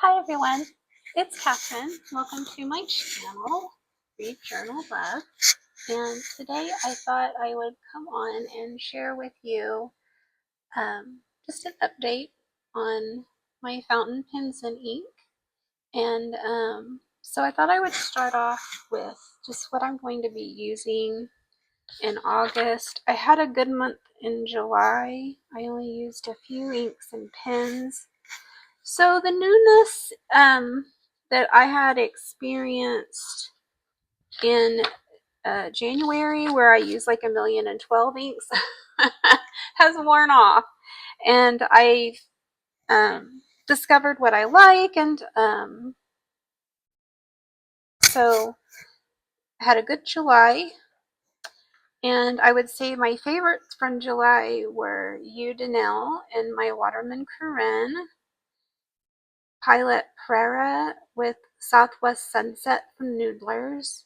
Hi everyone, it's Catherine. Welcome to my channel, Read Journal Love. And today I thought I would come on and share with you just an update on my fountain pens and ink. And so I thought I would start off with just what I'm going to be using in August. I had a good month in July. I only used a few inks and pens. So the newness that I had experienced in January, where I used like 1,012 inks, has worn off, and I discovered what I like, and so I had a good July. And I would say my favorites from July were Eau de Nil and my Waterman Corinne, Pilot Prera with Southwest Sunset from Noodlers,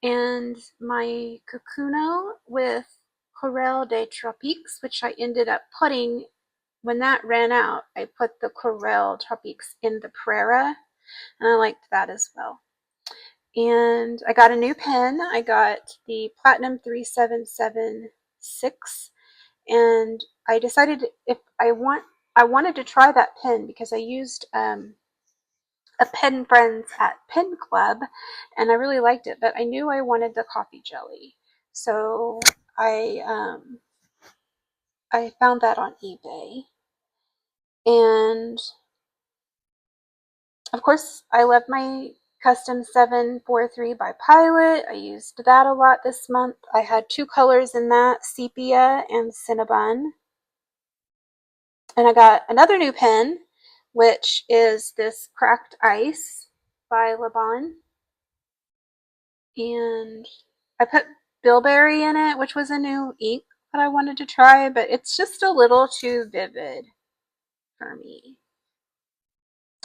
and my Kakuno with Courel des Tropiques, which I ended up putting, when that ran out, I put the Courel Tropiques in the Prera, and I liked that as well. And I got a new pen. I got the Platinum 3776, and I decided if I wanted to try that pen because I used a Pen Friends at Pen Club, and I really liked it, but I knew I wanted the coffee jelly, so I found that on eBay, and of course I love my Custom 743 by Pilot. I used that a lot this month. I had two colors in that, Sepia and Cinnabon. And I got another new pen, which is this Cracked Ice by Laban. And I put Bilberry in it, which was a new ink that I wanted to try, but it's just a little too vivid for me.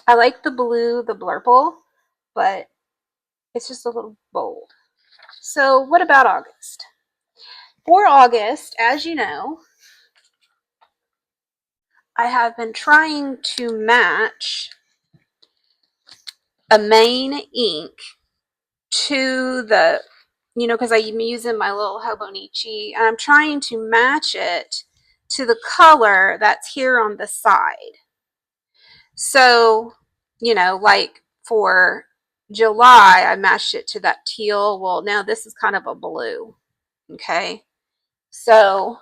I like the blue, the blurple, but it's just a little bold. So what about August? For August, as you know, I have been trying to match a main ink to the, because I'm using my little Hobonichi, and I'm trying to match it to the color that's here on the side. So, like for July, I matched it to that teal. Well, now this is kind of a blue. Okay. So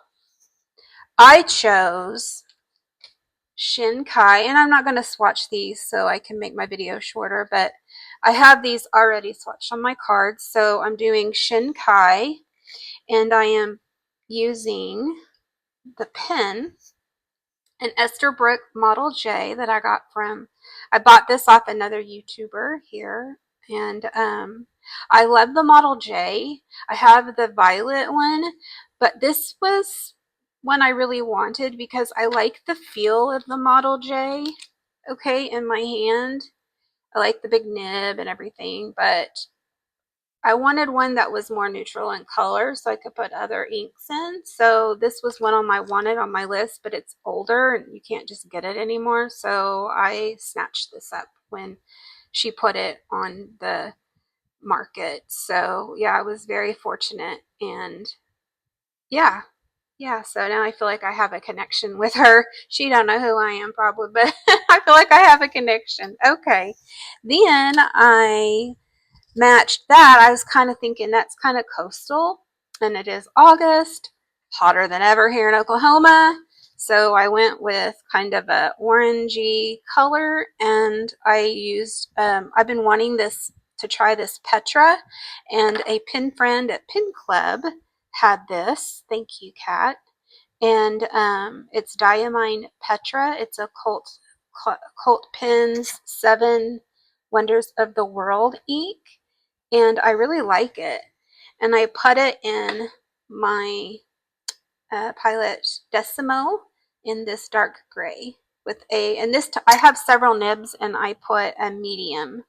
I chose Shinkai, and I'm not going to swatch these so I can make my video shorter, but I have these already swatched on my cards. So I'm doing Shinkai, and I am using the pen, an Esterbrook Model J that I got I bought this off another YouTuber here, and I love the Model J. I have the violet one, but this was one I really wanted because I like the feel of the Model J, okay, in my hand. I like the big nib and everything, but I wanted one that was more neutral in color so I could put other inks in. So this was one I wanted on my list, but it's older and you can't just get it anymore. So I snatched this up when she put it on the market. So yeah, I was very fortunate, and yeah. Yeah, so now I feel like I have a connection with her. She don't know who I am probably, but I feel like I have a connection. Okay. Then I matched that. I was kind of thinking that's kind of coastal, and it is August, hotter than ever here in Oklahoma. So I went with kind of a orangey color, and I used, I've been wanting to try this Petra, and a pen friend at Pen Club had this. Thank you, Kat. And it's Diamine Petra. It's a Cult Pens 7 Wonders of the World ink, and I really like it. And I put it in my Pilot Decimo in this dark gray with and I have several nibs, and I put a medium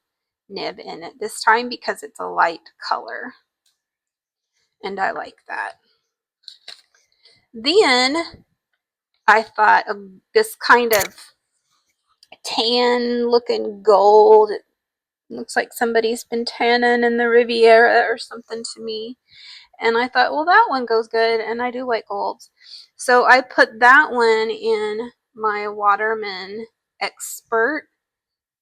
nib in it this time because it's a light color, and I like that. Then I thought of this kind of tan looking gold. It looks like somebody's been tanning in the Riviera or something to me. And I thought, well, that one goes good, and I do like golds. So I put that one in my Waterman Expert,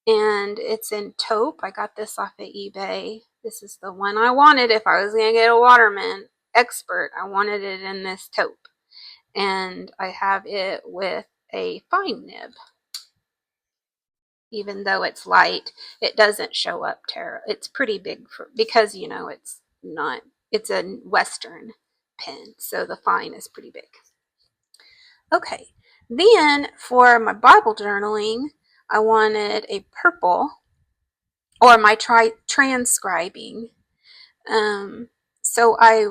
and it's in taupe. I got this off of eBay. This is the one I wanted if I was going to get a Waterman Expert. I wanted it in this taupe. And I have it with a fine nib. Even though it's light, it doesn't show up Tara. It's pretty big because it's not, it's a Western pen, so the fine is pretty big. Okay, then for my Bible journaling, I wanted a purple, or my transcribing. So I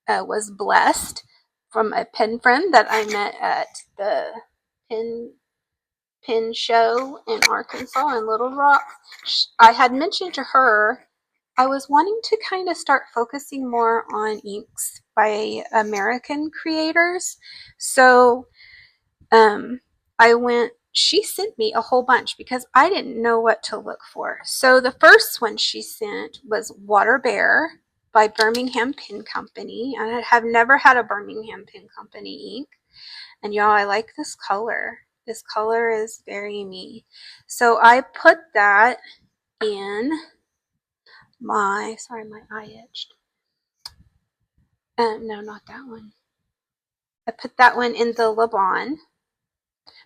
was blessed from a pen friend that I met at the pen show in Arkansas in Little Rock. I had mentioned to her I was wanting to kind of start focusing more on inks by American creators. So she sent me a whole bunch because I didn't know what to look for. So the first one she sent was Water Bear by Birmingham Pen Company. I have never had a Birmingham Pen Company ink. And y'all, I like this color. This color is very me. So I put that in my, sorry, my eye itched. No, not that one. I put that one in the Laban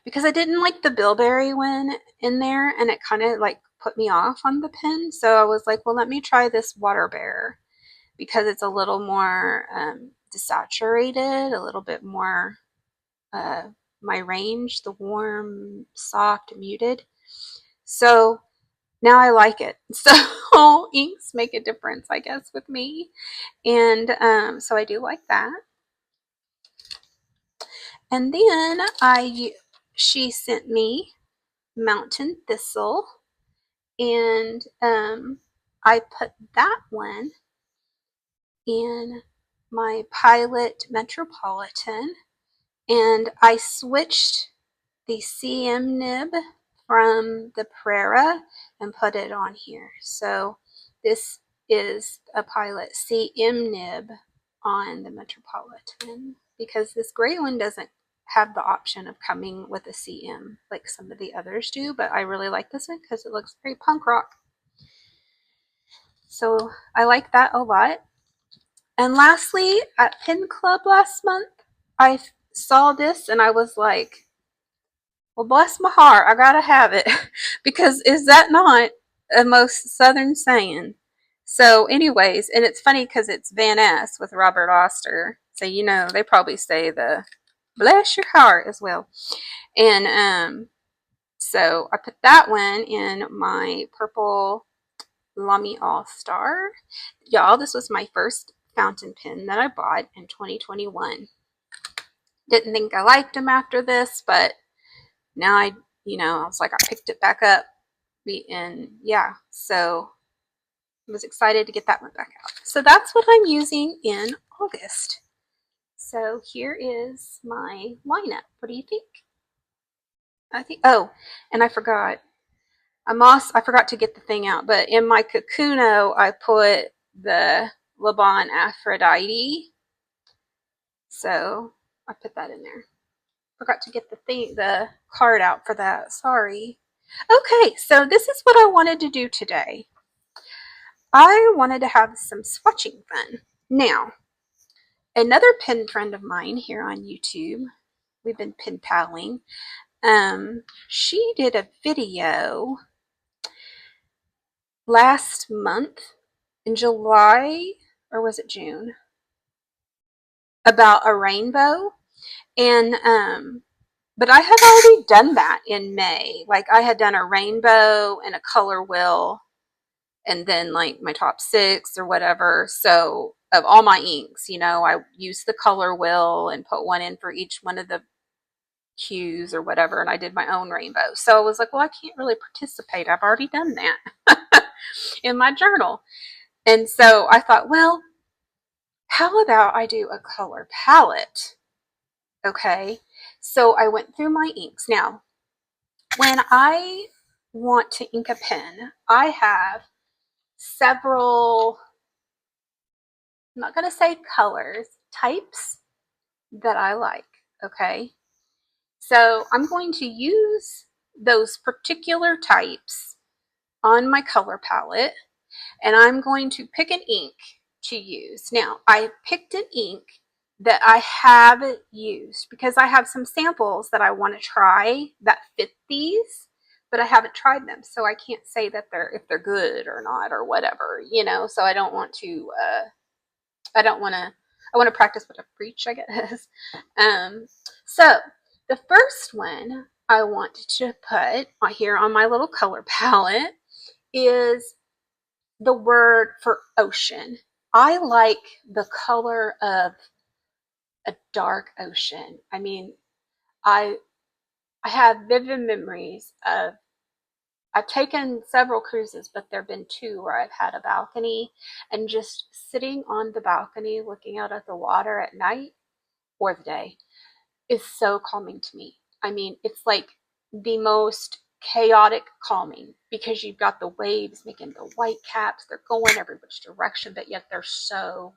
because I didn't like the bilberry one in there, and it kind of like put me off on the pen. So I was like, well, let me try this Water Bear because it's a little more desaturated, a little bit more my range, the warm, soft, muted. So now I like it. So inks make a difference, I guess, with me. And so I do like that. And then she sent me Mountain Thistle, and I put that one in my Pilot Metropolitan, and I switched the CM nib from the Prera and put it on here. So this is a Pilot CM nib on the Metropolitan because this gray one doesn't have the option of coming with a CM like some of the others do, but I really like this one because it looks very punk rock. So I like that a lot. And lastly, at Pen Club last month, I saw this and I was like, well, bless my heart, I gotta have it. Because is that not a most southern saying? So anyways, and it's funny because it's Van Ness with Robert Oster. So they probably say the bless your heart as well. And so I put that one in my purple Lamy All-Star. Y'all, this was my first fountain pen that I bought in 2021. Didn't think I liked them after this, but now I was like, I picked it back up, and yeah, so I was excited to get that one back out. So that's what I'm using in August. So here is my lineup. What do you think? Oh, and I forgot to get the thing out, but in my Kakuno, I put the Laban Aphrodite. So I put that in there. Forgot to get the card out for that. Sorry. Okay, so this is what I wanted to do today. I wanted to have some swatching fun. Now, another pen friend of mine here on YouTube, we've been pen palling, she did a video last month in July, or was it June, about a rainbow. And but I had already done that in May. Like I had done a rainbow and a color wheel, and then like my top 6 or whatever. So of all my inks, I used the color wheel and put one in for each one of the hues or whatever, and I did my own rainbow. So I was like, well, I can't really participate. I've already done that in my journal. And so I thought, well, how about I do a color palette? Okay, so I went through my inks. Now, when I want to ink a pen, I have several, I'm not going to say colors, types that I like, okay? So I'm going to use those particular types on my color palette, and I'm going to pick an ink to use. Now, I picked an ink that I have used because I have some samples that I want to try that fit these, but I haven't tried them, so I can't say that if they're good or not or whatever, you know. So I don't want to. I want to practice what I preach, I guess. So the first one I want to put here on my little color palette is the word for ocean. I like the color of a dark ocean. I mean, I I have vivid memories of I've taken several cruises, but there've been two where I've had a balcony and just sitting on the balcony looking out at the water at night or the day is so calming to me. I mean, it's like the most chaotic calming because you've got the waves making the white caps, they're going every which direction, but yet they're so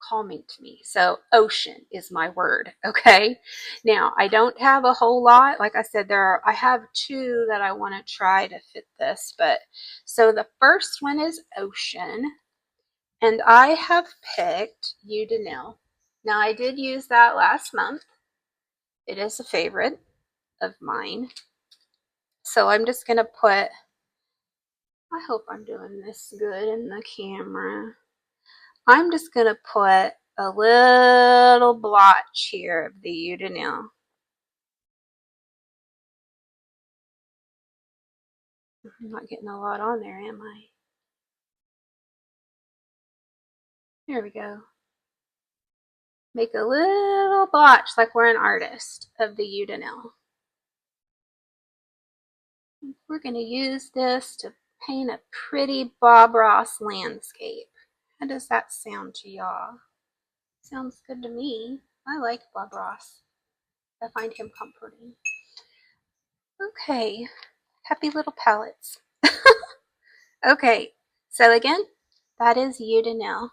calming to me. So ocean is my word. Okay. Now I don't have a whole lot. Like I said, I have two that I want to try to fit this, but so the first one is ocean, and I have picked Eau de Nil. Now I did use that last month. It is a favorite of mine. So I'm just going to put, I hope I'm doing this good in the camera. I'm just going to put a little blotch here of the Eau de Nil. I'm not getting a lot on there, am I? There we go. Make a little blotch like we're an artist of the Eau de Nil. We're going to use this to paint a pretty Bob Ross landscape. How does that sound to y'all? Sounds good to me. I like Bob Ross. I find him comforting. Okay, happy little palettes. Okay, so again, that is Eau de Nil.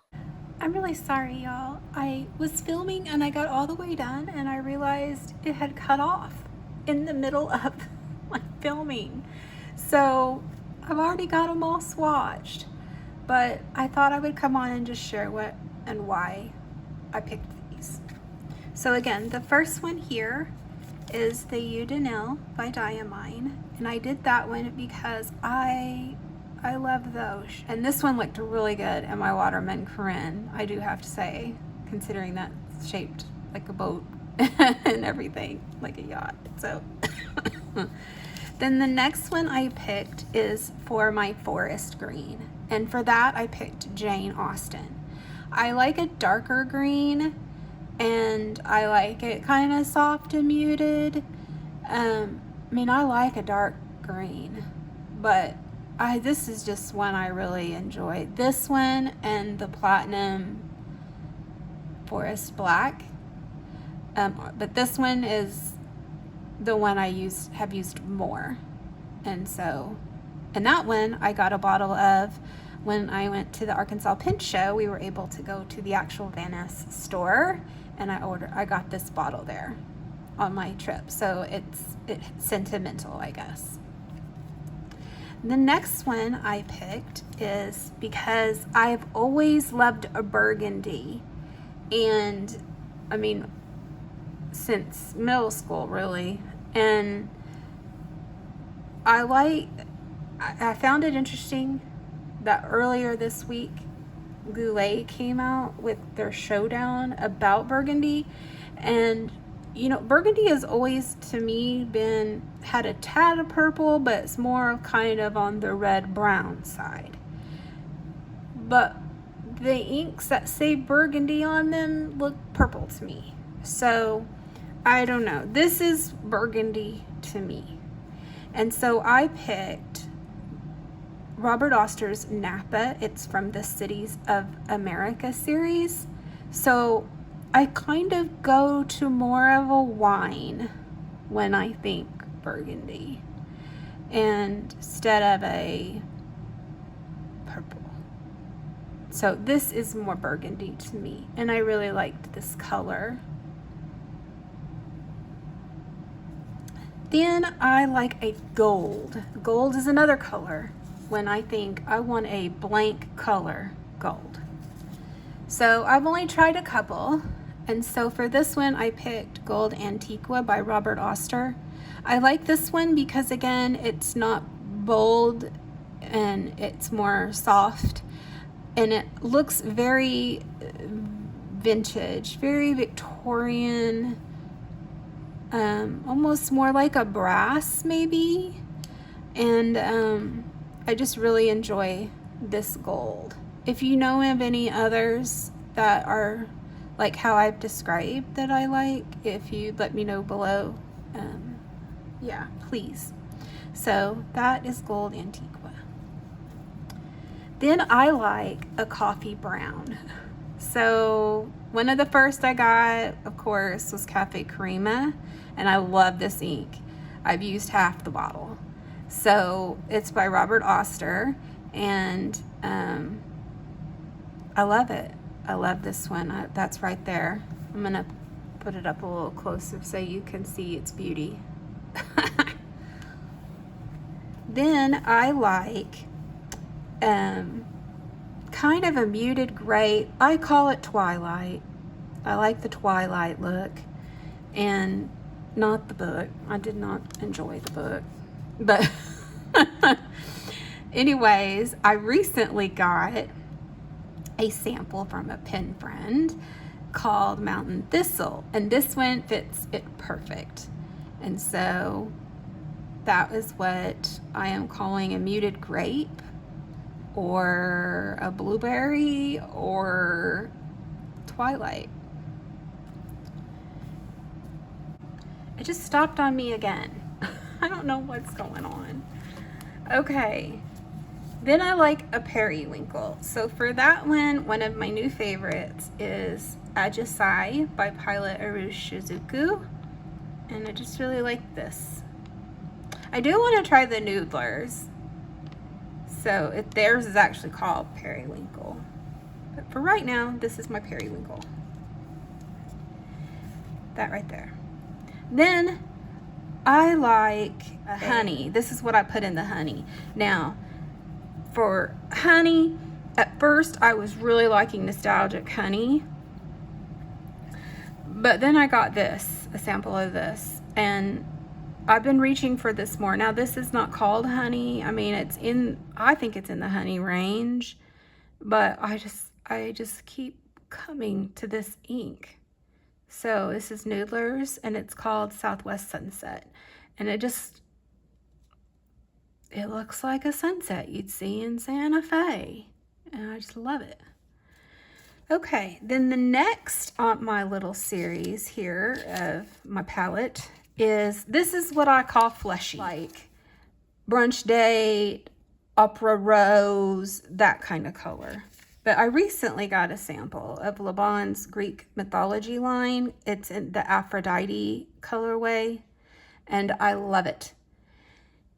I'm really sorry, y'all. I was filming and I got all the way done and I realized it had cut off in the middle of my filming. So I've already got them all swatched, but I thought I would come on and just share what and why I picked these. So again, the first one here is the Eau de Nil by Diamine, and I did that one because I love those. And this one looked really good in my Waterman Corinne, I do have to say, considering that it's shaped like a boat and everything, like a yacht. So then the next one I picked is for my forest green, and for that I picked Jane Austen. I like a darker green, and I like it kind of soft and muted. I mean, I like a dark green, but this is just one I really enjoy. This one and the Platinum Forest Black. But this one is the one I have used more. And that one I got a bottle of when I went to the Arkansas Pen Show. We were able to go to the actual Van Ness store, and I got this bottle there on my trip. So it's sentimental, I guess. The next one I picked is because I've always loved a burgundy, and I mean since middle school really, and I found it interesting that earlier this week Goulet came out with their showdown about burgundy, and you know, burgundy has always to me had a tad of purple, but it's more kind of on the red brown side. But the inks that say burgundy on them look purple to me. So I don't know. This is burgundy to me. And so I picked Robert Oster's Napa. It's from the Cities of America series. So I kind of go to more of a wine when I think burgundy. and instead of a purple. So this is more burgundy to me, and I really liked this color. Then I like a gold. Gold is another color when I think I want a blank color, gold. So I've only tried a couple, and so for this one I picked Gold Antiqua by Robert Oster. I like this one because again, it's not bold and it's more soft, and it looks very vintage, very Victorian, almost more like a brass maybe. And I just really enjoy this gold. If you know of any others that are like how I've described that I like, if you'd let me know below, yeah, please. So that is Gold Antiqua. Then I like a coffee brown. So one of the first I got, of course, was Cafe Crema, and I love this ink. I've used half the bottle. So it's by Robert Oster, and I love it. I love this one. That's right there. I'm gonna put it up a little closer so you can see its beauty. Then I like kind of a muted gray. I call it twilight. I like the twilight look, and not the book. I did not enjoy the book, but anyways, I recently got a sample from a pen friend called Mountain Thistle, and this one fits it perfect. And so that is what I am calling a muted grape, or a blueberry, or twilight. It just stopped on me again. I don't know what's going on. Okay, then I like a periwinkle. So for that one of my new favorites is Ajisai by Pilot Arush Shizuku, and I just really like this. I do want to try the Noodlers. So theirs is actually called Periwinkle. But for right now, this is my Periwinkle. That right there. Then I like a honey. This is what I put in the honey. Now, for honey, at first I was really liking Nostalgic Honey. But then I got this, a sample of this, and I've been reaching for this more. Now this is not called honey. I mean, I think it's in the honey range, but I just keep coming to this ink. So this is Noodlers, and it's called Southwest Sunset, and it looks like a sunset you'd see in Santa Fe, and I just love it. Okay, then the next on my little series here of my palette this is what I call fleshy, like Brunch Date, Opera Rose, that kind of color. But I recently got a sample of Laban's Greek Mythology line. It's in the Aphrodite colorway, and I love it.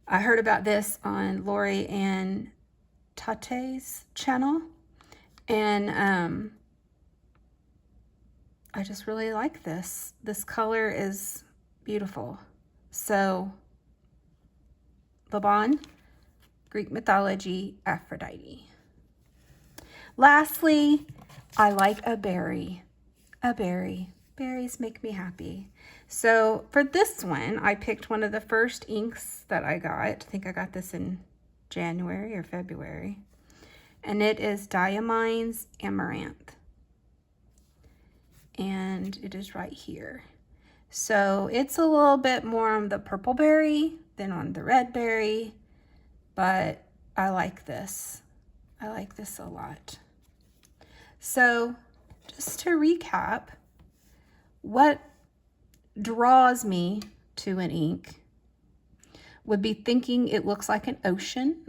I heard about this on Lori and Tate's channel, and I just really like this. This color is beautiful. So, Laban, Greek Mythology, Aphrodite. Lastly, I like a berry. A berry. Berries make me happy. So for this one, I picked one of the first inks that I got. I think I got this in January or February. And it is Diamine's Amaranth. And it is right here. So it's a little bit more on the purple berry than on the red berry, but I like this. I like this a lot. So just to recap, what draws me to an ink would be thinking it looks like an ocean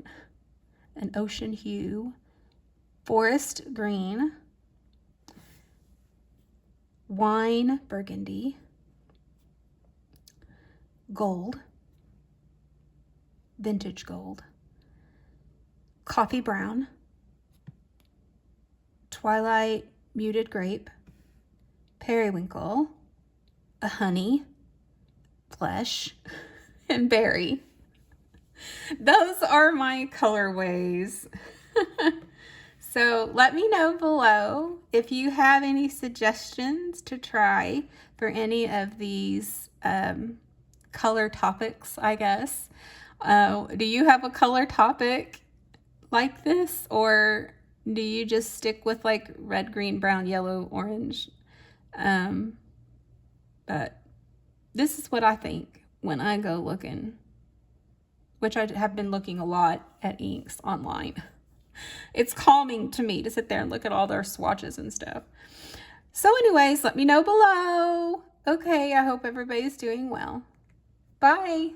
hue, forest green, wine burgundy, gold, Vintage Gold, Coffee Brown, Twilight Muted Grape, Periwinkle, a Honey, Flesh, and Berry. Those are my colorways. So let me know below if you have any suggestions to try for any of these color topics, I guess. Do you have a color topic like this, or do you just stick with like red, green, brown, yellow, orange? But this is what I think when I go looking, which I have been looking a lot at inks online. It's calming to me to sit there and look at all their swatches and stuff. So anyways, let me know below. Okay, I hope everybody's doing well. Bye.